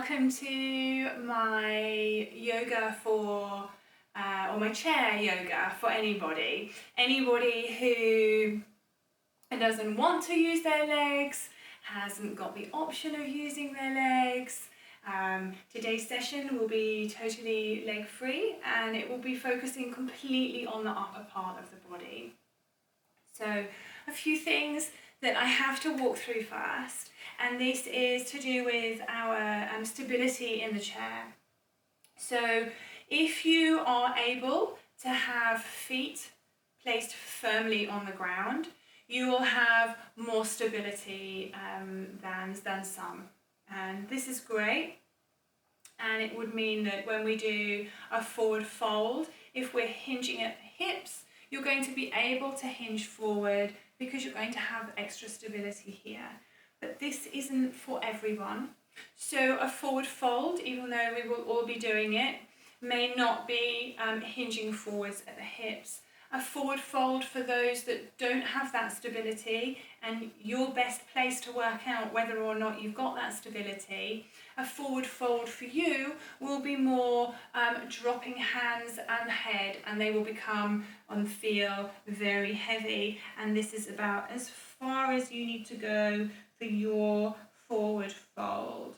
welcome to my yoga for, or my chair yoga for anybody who doesn't want to use their legs, hasn't got the option of using their legs. Today's session will be totally leg free and it will be focusing completely on the upper part of the body. So a few things that I have to walk through first, and this is to do with our stability in the chair. So if you are able to have feet placed firmly on the ground, you will have more stability than some. And this is great. And it would mean that when we do a forward fold, if we're hinging at the hips, you're going to be able to hinge forward because you're going to have extra stability here. But this isn't for everyone. So a forward fold, even though we will all be doing it, may not be hinging forwards at the hips. A forward fold for those that don't have that stability, and your best place to work out whether or not you've got that stability, a forward fold for you will be more dropping hands and head, and they will become and feel very heavy, and this is about as far as you need to go for your forward fold.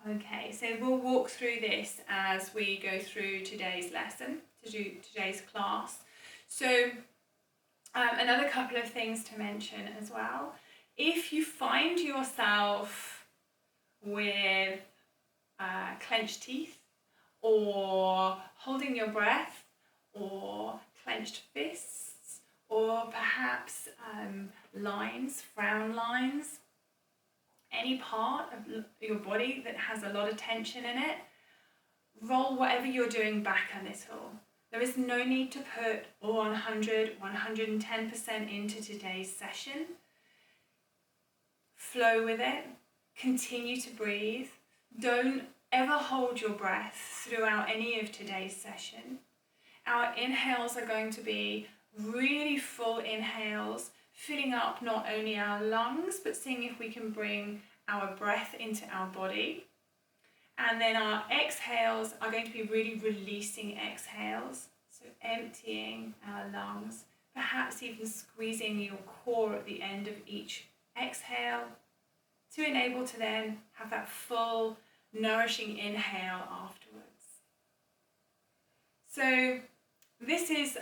Okay, so we'll walk through this as we go through today's lesson, today's class. So another couple of things to mention as well. If you find yourself with clenched teeth, or holding your breath, or clenched fists, or perhaps frown lines, any part of your body that has a lot of tension in it, roll whatever you're doing back a little. There is no need to put all 100, 110% into today's session. Flow with it, continue to breathe. Don't ever hold your breath throughout any of today's session. Our inhales are going to be really full inhales, filling up not only our lungs, but seeing if we can bring our breath into our body. And then our exhales are going to be really releasing exhales. So emptying our lungs, perhaps even squeezing your core at the end of each exhale to enable to then have that full nourishing inhale afterwards. So this is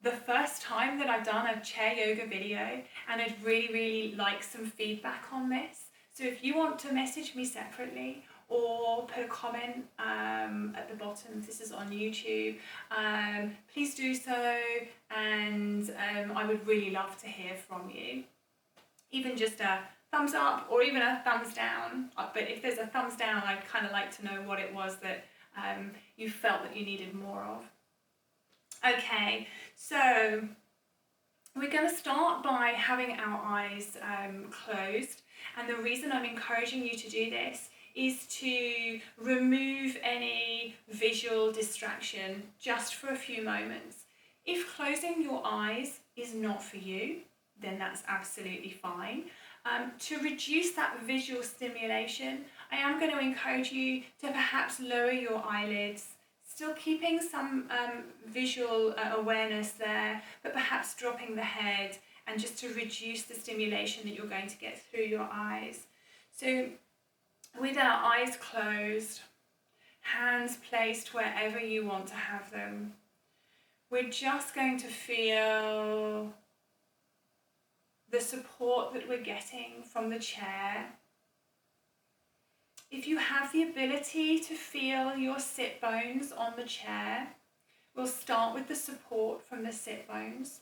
the first time that I've done a chair yoga video, and I'd really like some feedback on this. So if you want to message me separately or put a comment at the bottom, this is on YouTube, please do so, and I would really love to hear from you. Even just a thumbs up or even a thumbs down, but if there's a thumbs down, I'd kind of like to know what it was that you felt that you needed more of. Okay, so we're going to start by having our eyes closed, and the reason I'm encouraging you to do this is to remove any visual distraction just for a few moments. If closing your eyes is not for you, then that's absolutely fine. To reduce that visual stimulation, I am going to encourage you to perhaps lower your eyelids, still keeping some visual awareness there, but perhaps dropping the head, and just to reduce the stimulation that you're going to get through your eyes. So with our eyes closed, hands placed wherever you want to have them, we're just going to feel the support that we're getting from the chair. If you have the ability to feel your sit bones on the chair, we'll start with the support from the sit bones.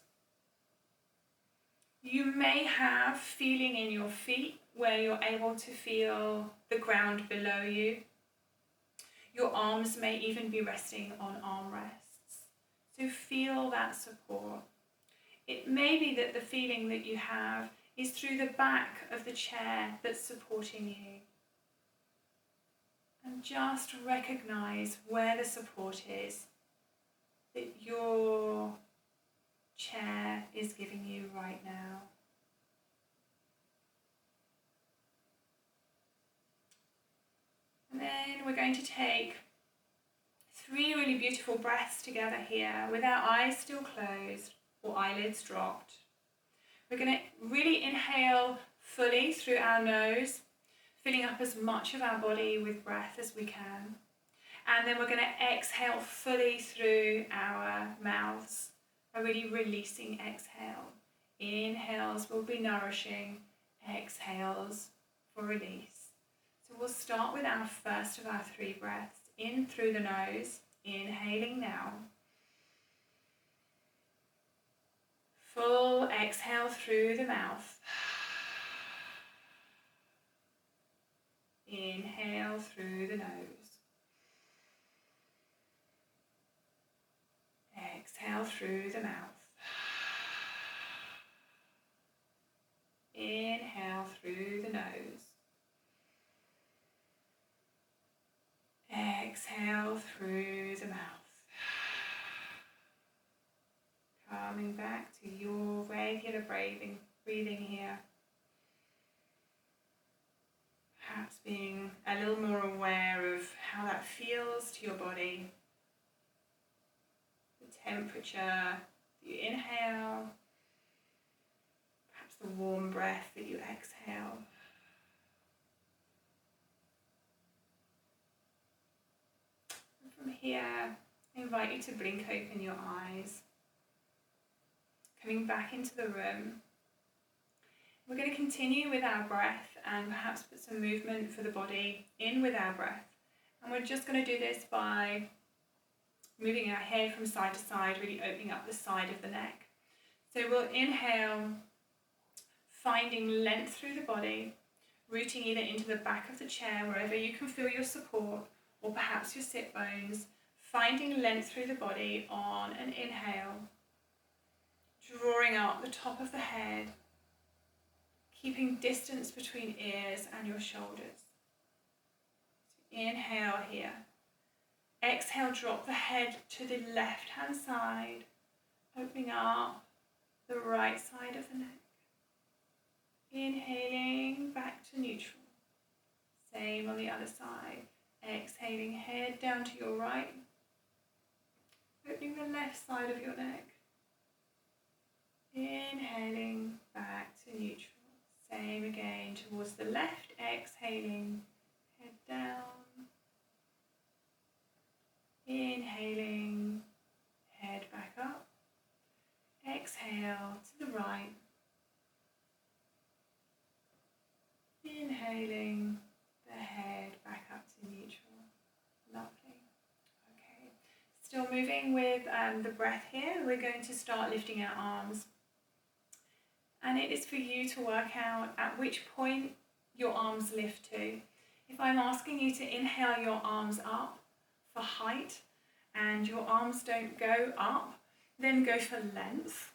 You may have feeling in your feet where you're able to feel the ground below you. Your arms may even be resting on armrests. So feel that support. It may be that the feeling that you have is through the back of the chair that's supporting you. And just recognize where the support is that your chair is giving you right now. And then we're going to take 3 really beautiful breaths together here with our eyes still closed or eyelids dropped. We're going to really inhale fully through our nose, filling up as much of our body with breath as we can. And then we're going to exhale fully through our mouths, a really releasing exhale. Inhales will be nourishing, exhales for release. So we'll start with our first of our 3 breaths. In through the nose, inhaling now. Full exhale through the mouth. Inhale through the nose. Exhale through the mouth. Inhale through the nose. Exhale through the mouth. Coming back to your regular breathing here. Perhaps being a little more aware of how that feels to your body. The temperature that you inhale. Perhaps the warm breath that you exhale. From here, I invite you to blink open your eyes. Coming back into the room. We're going to continue with our breath and perhaps put some movement for the body in with our breath. And we're just going to do this by moving our head from side to side, really opening up the side of the neck. So we'll inhale, finding length through the body, rooting either into the back of the chair, wherever you can feel your support, or perhaps your sit bones, finding length through the body on an inhale, drawing up the top of the head, keeping distance between ears and your shoulders. So inhale here. Exhale, drop the head to the left-hand side, opening up the right side of the neck. Inhaling back to neutral. Same on the other side. Exhaling, head down to your right, opening the left side of your neck. Inhaling back to neutral. Same again towards the left, exhaling, head down. Inhaling, head back up. Exhale to the right. Inhaling, the head back up to neutral. Lovely. Okay. Still moving with the breath here. We're going to start lifting our arms. And it is for you to work out at which point your arms lift to. If I'm asking you to inhale your arms up for height and your arms don't go up, then go for length.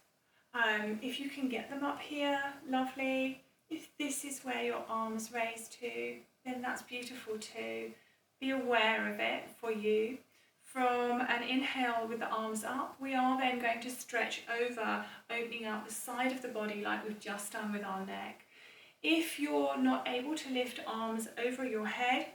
If you can get them up here, lovely. If this is where your arms raise to, then that's beautiful too. Be aware of it for you. From an inhale with the arms up, we are then going to stretch over, opening up the side of the body like we've just done with our neck. If you're not able to lift arms over your head,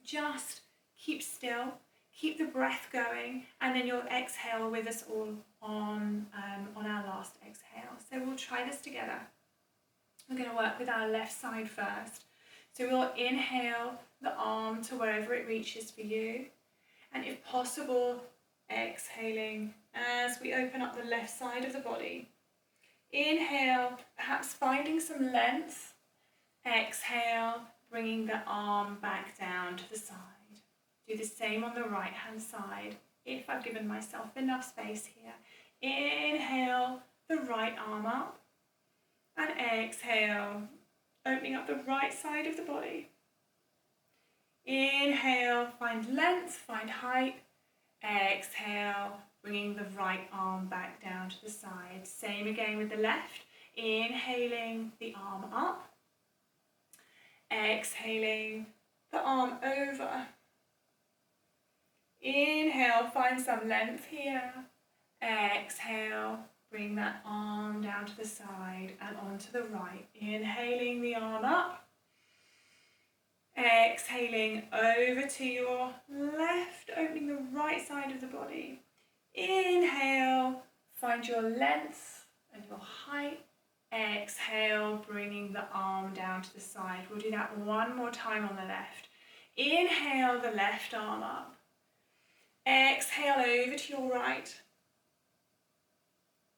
just keep still, keep the breath going, and then you'll exhale with us all on our last exhale. So we'll try this together. We're going to work with our left side first. So we'll inhale the arm to wherever it reaches for you. And if possible, exhaling as we open up the left side of the body. Inhale, perhaps finding some length. Exhale, bringing the arm back down to the side. Do the same on the right hand side, if I've given myself enough space here. Inhale, the right arm up. And exhale, opening up the right side of the body. Inhale, find length, find height. Exhale, bringing the right arm back down to the side. Same again with the left. Inhaling the arm up. Exhaling the arm over. Inhale, find some length here. Exhale, bring that arm down to the side and onto the right. Inhaling the arm up. Exhaling over to your left, opening the right side of the body. Inhale, find your length and your height. Exhale, bringing the arm down to the side. We'll do that one more time on the left. Inhale the left arm up. Exhale over to your right.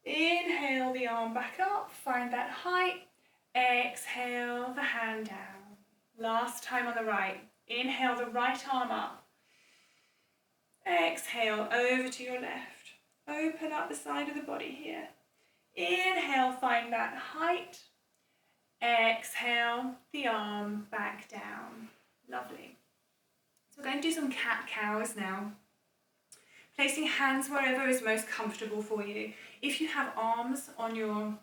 Inhale the arm back up, find that height. Exhale the hand down. Last time on the right. Inhale the right arm up. Exhale over to your left. Open up the side of the body here. Inhale, find that height. Exhale the arm back down. Lovely. So we're going to do some cat-cows now. Placing hands wherever is most comfortable for you. If you have arms on your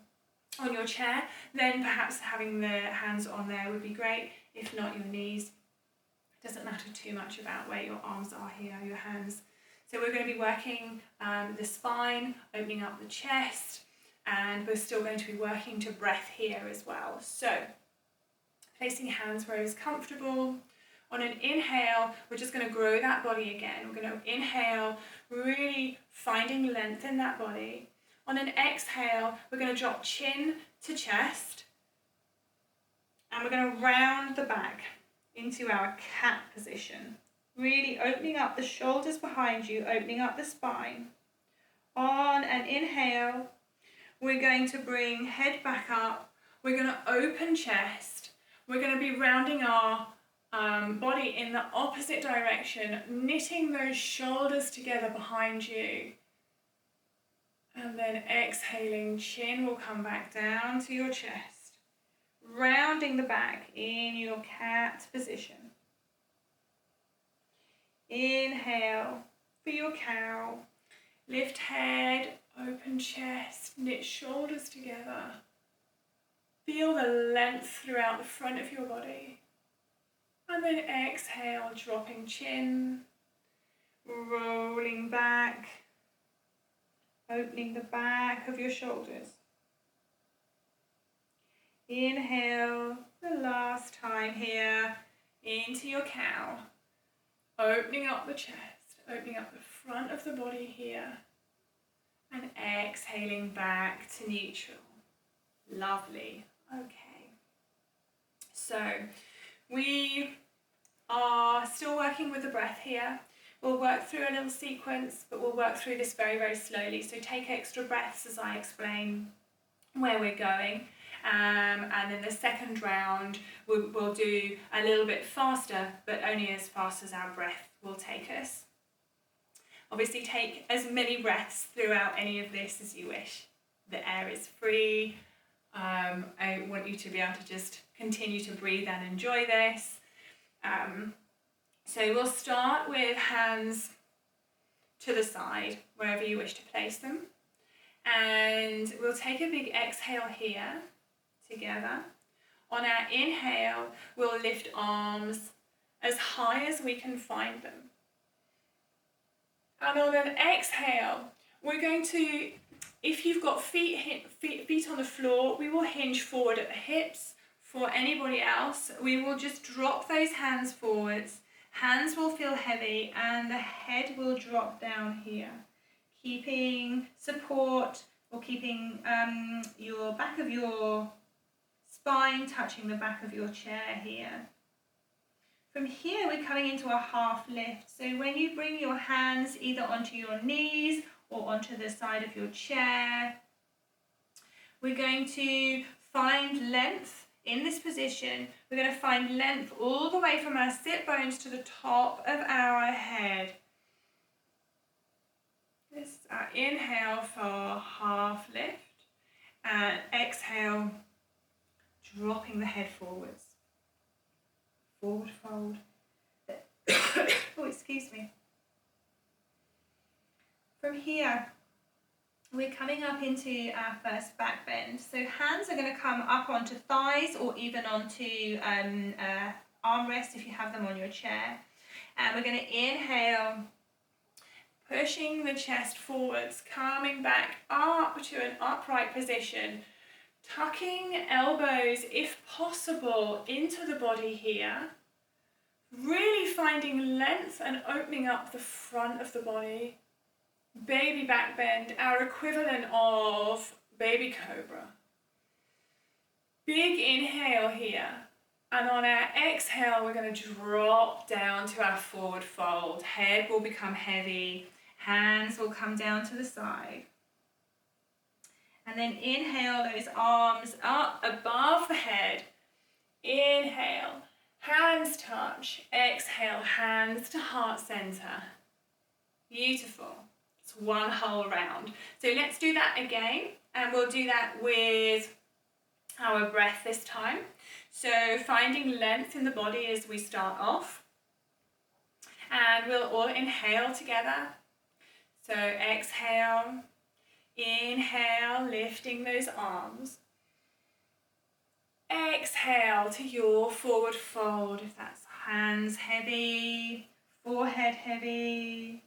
chair, then perhaps having the hands on there would be great. If not, your knees. It doesn't matter too much about where your arms are here, your hands. So we're going to be working the spine, opening up the chest, and we're still going to be working to breath here as well. So, placing hands where is comfortable. On an inhale, we're just going to grow that body again. We're going to inhale, really finding length in that body. On an exhale, we're going to drop chin to chest. And we're going to round the back into our cat position. Really opening up the shoulders behind you, opening up the spine. On an inhale, we're going to bring head back up. We're going to open chest. We're going to be rounding our body in the opposite direction, knitting those shoulders together behind you. And then exhaling, chin will come back down to your chest. Rounding the back in your cat position. Inhale for your cow. Lift head, open chest, knit shoulders together. Feel the length throughout the front of your body. And then exhale, dropping chin, rolling back, opening the back of your shoulders. Inhale, the last time here, into your cow. Opening up the chest, opening up the front of the body here. And exhaling back to neutral. Lovely. Okay. So, we are still working with the breath here. We'll work through a little sequence, but we'll work through this very, very slowly. So take extra breaths as I explain where we're going. And then the second round, we'll do a little bit faster, but only as fast as our breath will take us. Obviously, take as many breaths throughout any of this as you wish. The air is free. I want you to be able to just continue to breathe and enjoy this. So we'll start with hands to the side, wherever you wish to place them. And we'll take a big exhale here, together. On our inhale, we'll lift arms as high as we can find them. And on an exhale, we're going to, if you've got feet on the floor, we will hinge forward at the hips. For anybody else, we will just drop those hands forwards. Hands will feel heavy and the head will drop down here. Keeping support or keeping your back of your spine touching the back of your chair here. From here, we're coming into a half lift. So when you bring your hands either onto your knees or onto the side of your chair, we're going to find length in this position. We're going to find length all the way from our sit bones to the top of our head. This is our inhale for half lift, and exhale, dropping the head forwards. Forward fold. Oh, excuse me. From here, we're coming up into our first back bend. So hands are going to come up onto thighs or even onto armrest if you have them on your chair. And we're going to inhale, pushing the chest forwards, coming back up to an upright position. Tucking elbows, if possible, into the body here. Really finding length and opening up the front of the body. Baby back bend, our equivalent of baby cobra. Big inhale here. And on our exhale, we're going to drop down to our forward fold. Head will become heavy. Hands will come down to the side. And then inhale those arms up above the head. Inhale, hands touch. Exhale, hands to heart center. Beautiful. It's one whole round. So let's do that again. And we'll do that with our breath this time. So finding length in the body as we start off. And we'll all inhale together. So exhale, inhale, lifting those arms. Exhale to your forward fold, if that's hands heavy, forehead heavy.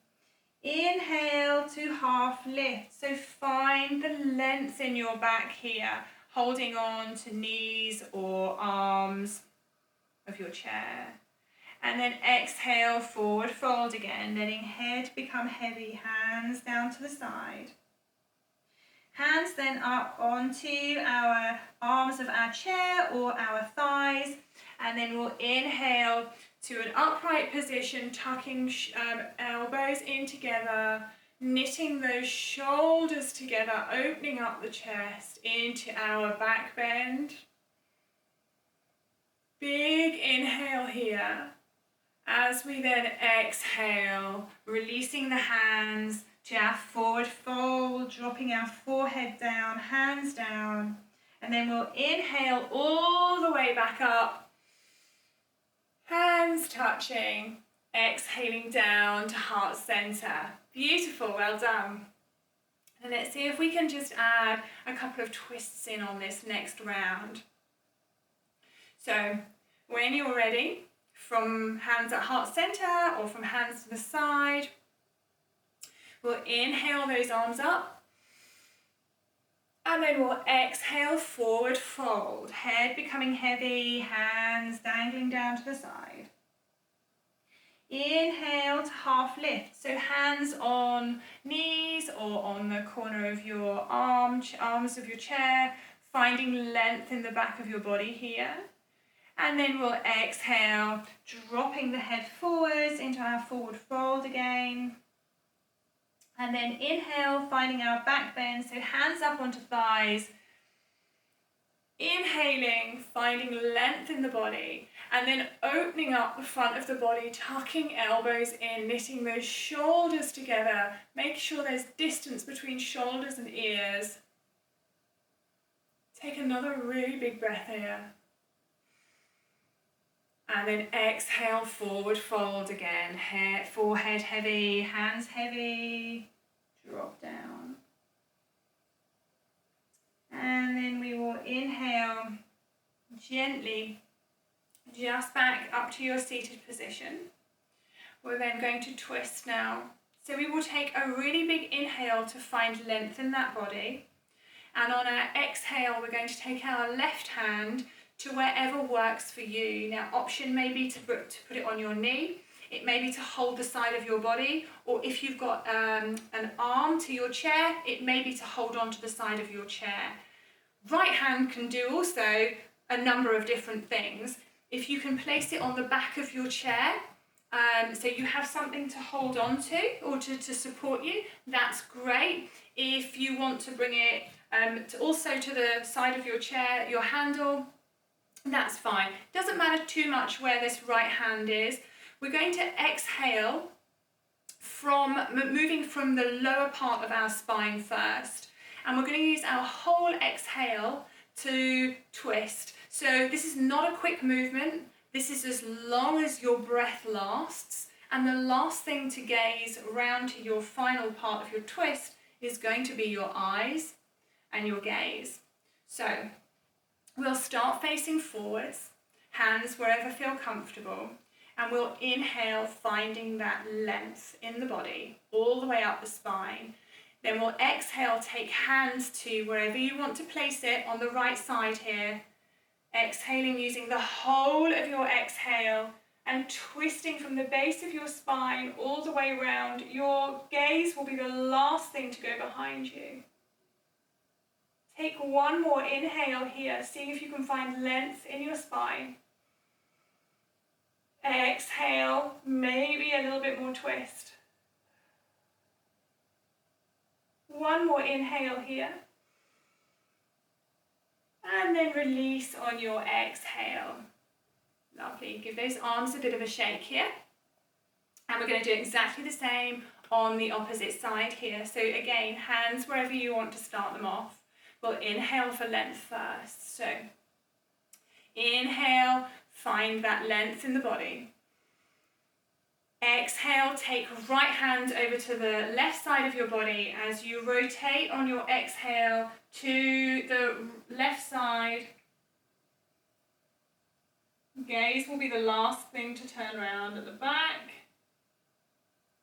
Inhale to half lift. So find the length in your back here, holding on to knees or arms of your chair. And then exhale, forward fold again, letting head become heavy, hands down to the side. Hands then up onto our arms of our chair or our thighs. And then we'll inhale to an upright position, tucking elbows in together, knitting those shoulders together, opening up the chest into our back bend. Big inhale here. As we then exhale, releasing the hands to our forward fold, dropping our forehead down, hands down. And then we'll inhale all the way back up. Hands touching, exhaling down to heart center. Beautiful, well done. And let's see if we can just add a couple of twists in on this next round. So when you're ready, from hands at heart center or from hands to the side, we'll inhale those arms up. And then we'll exhale, forward fold. Head becoming heavy, hands dangling down to the side. Inhale to half lift. So hands on knees or on the corner of your arms of your chair, finding length in the back of your body here. And then we'll exhale, dropping the head forwards into our forward fold again. And then inhale, finding our back bend, so hands up onto thighs. Inhaling, finding length in the body. And then opening up the front of the body, tucking elbows in, knitting those shoulders together. Make sure there's distance between shoulders and ears. Take another really big breath here. And then exhale, forward fold again. Forehead heavy, hands heavy. Drop down. And then we will inhale gently, just back up to your seated position. We're then going to twist now. So we will take a really big inhale to find length in that body. And on our exhale, we're going to take our left hand to wherever works for you. Now, option may be to put it on your knee. It may be to hold the side of your body, or if you've got an arm to your chair, it may be to hold on to the side of your chair. Right hand can do also a number of different things. If you can place it on the back of your chair, so you have something to hold on to or to support you, that's great. If you want to bring it also to the side of your chair, your handle, that's fine. Doesn't matter too much where this right hand is. We're going to exhale from moving from the lower part of our spine first. And we're going to use our whole exhale to twist. So this is not a quick movement. This is as long as your breath lasts. And the last thing to gaze around to your final part of your twist is going to be your eyes and your gaze. So we'll start facing forwards, hands wherever feel comfortable, and we'll inhale, finding that length in the body, all the way up the spine. Then we'll exhale, take hands to wherever you want to place it on the right side here. Exhaling, using the whole of your exhale and twisting from the base of your spine all the way around. Your gaze will be the last thing to go behind you. Take one more inhale here, seeing if you can find length in your spine. Exhale, maybe a little bit more twist. One more inhale here. And then release on your exhale. Lovely. Give those arms a bit of a shake here. And we're going to do exactly the same on the opposite side here. So again, hands wherever you want to start them off. We'll inhale for length first. So inhale, find that length in the body. Exhale, take right hand over to the left side of your body as you rotate on your exhale to the left side. Gaze will be the last thing to turn around at the back.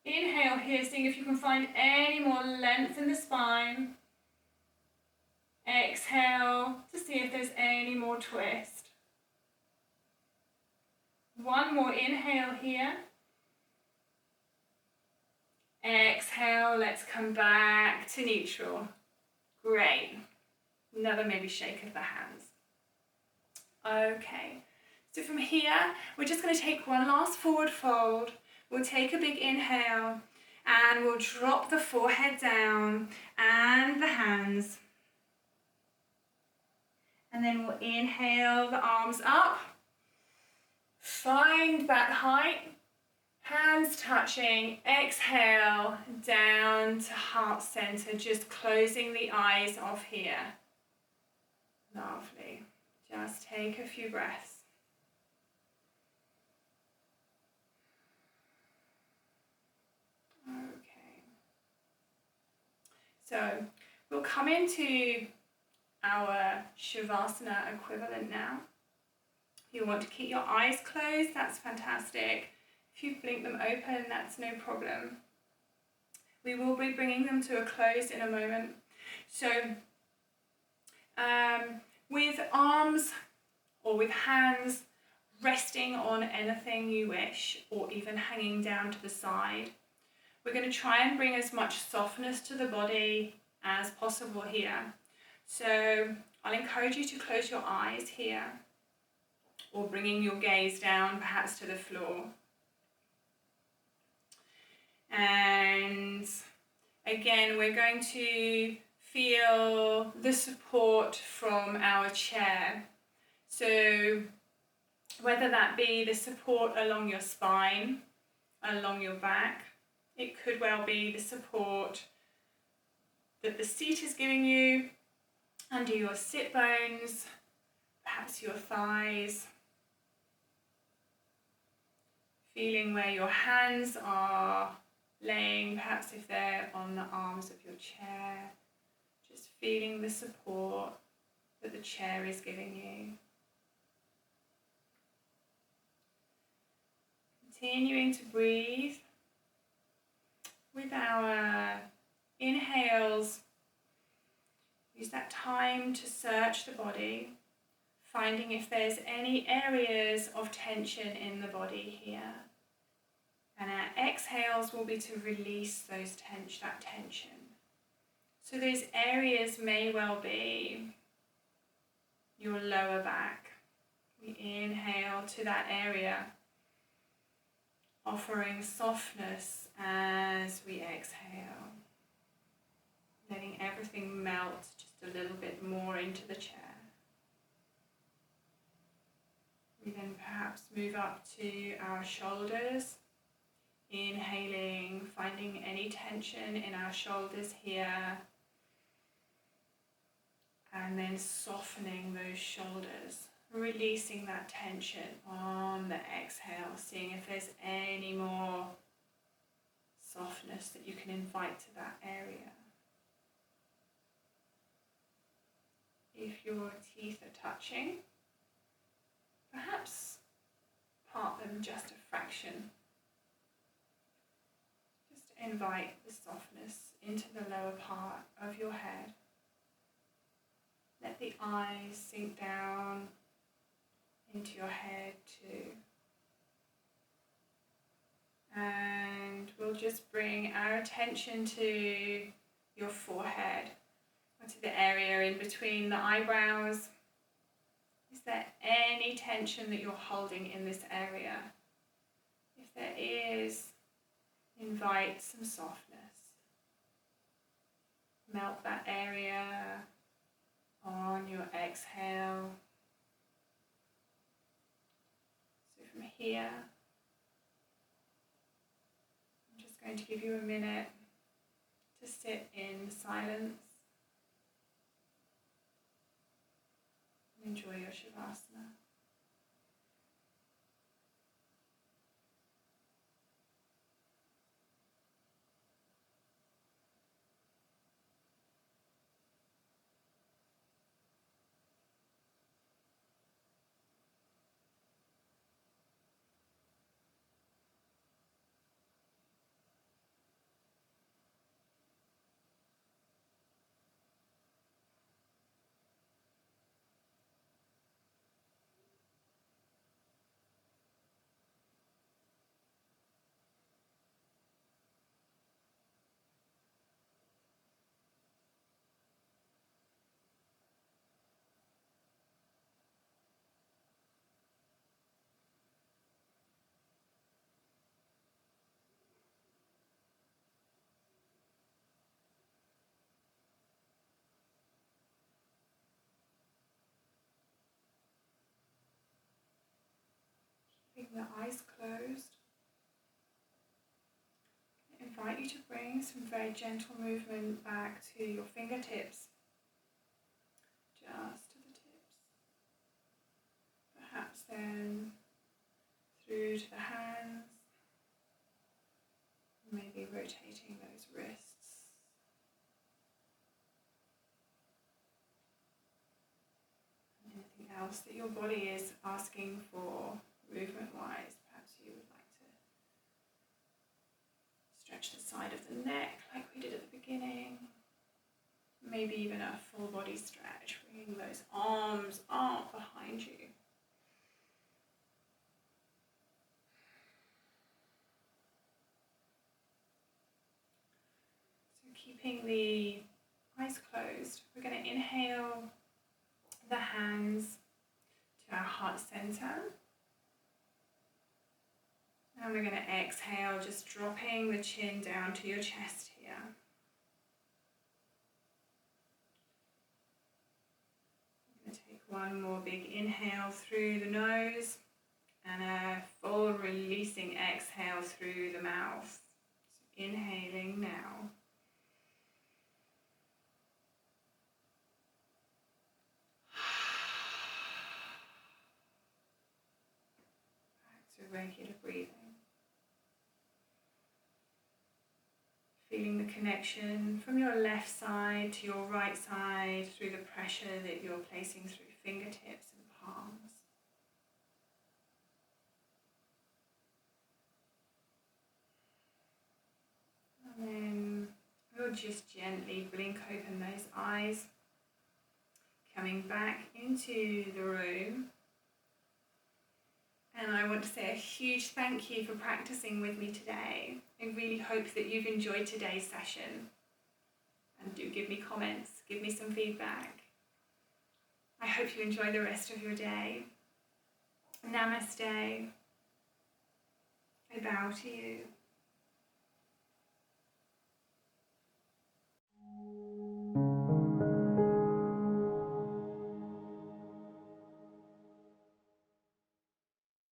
Inhale here, seeing if you can find any more length in the spine. Exhale to see if there's any more twist. One more inhale here. Exhale, let's come back to neutral. Great. Another maybe shake of the hands. Okay, so from here, we're just going to take one last forward fold. We'll take a big inhale and we'll drop the forehead down and the hands. And then we'll inhale the arms up. Find that height. Hands touching, exhale, down to heart center, just closing the eyes off here. Lovely. Just take a few breaths. Okay. So we'll come into our Shavasana equivalent now. If you want to keep your eyes closed, that's fantastic. If you blink them open, that's no problem. We will be bringing them to a close in a moment. So with arms or with hands resting on anything you wish, or even hanging down to the side, we're going to try and bring as much softness to the body as possible here. So I'll encourage you to close your eyes here, or bringing your gaze down perhaps to the floor. And again, we're going to feel the support from our chair. So whether that be the support along your spine, along your back, it could well be the support that the seat is giving you under your sit bones, perhaps your thighs. Feeling where your hands are laying, perhaps if they're on the arms of your chair, just feeling the support that the chair is giving you. Continuing to breathe with our inhales. Use that time to search the body, finding if there's any areas of tension in the body here. And our exhales will be to release that tension. So those areas may well be your lower back. We inhale to that area, offering softness as we exhale, letting everything melt just a little bit more into the chair. We then perhaps move up to our shoulders. Inhaling, finding any tension in our shoulders here, and then softening those shoulders, releasing that tension on the exhale, seeing if there's any more softness that you can invite to that area. If your teeth are touching, perhaps part them just a fraction. Invite the softness into the lower part of your head. Let the eyes sink down into your head too. And we'll just bring our attention to your forehead, or to the area in between the eyebrows. Is there any tension that you're holding in this area? If there is, invite some softness. Melt that area on your exhale. So from here, I'm just going to give you a minute to sit in silence and enjoy your Shavasana. Keeping the eyes closed, I invite you to bring some very gentle movement back to your fingertips, just to the tips. Perhaps then through to the hands, maybe rotating those wrists. And anything else that your body is asking for movement-wise. Perhaps you would like to stretch the side of the neck like we did at the beginning. Maybe even a full body stretch, bringing those arms up behind you. So keeping the eyes closed, we're going to inhale the hands to our heart center. And we're going to exhale, just dropping the chin down to your chest here. I'm going to take one more big inhale through the nose and a full releasing exhale through the mouth. So inhaling now. Back to regular breathing. Feeling the connection from your left side to your right side through the pressure that you're placing through fingertips and palms. And then we'll just gently blink open those eyes, coming back into the room. And I want to say a huge thank you for practicing with me today. I really hope that you've enjoyed today's session. And do give me comments, give me some feedback. I hope you enjoy the rest of your day. Namaste. I bow to you.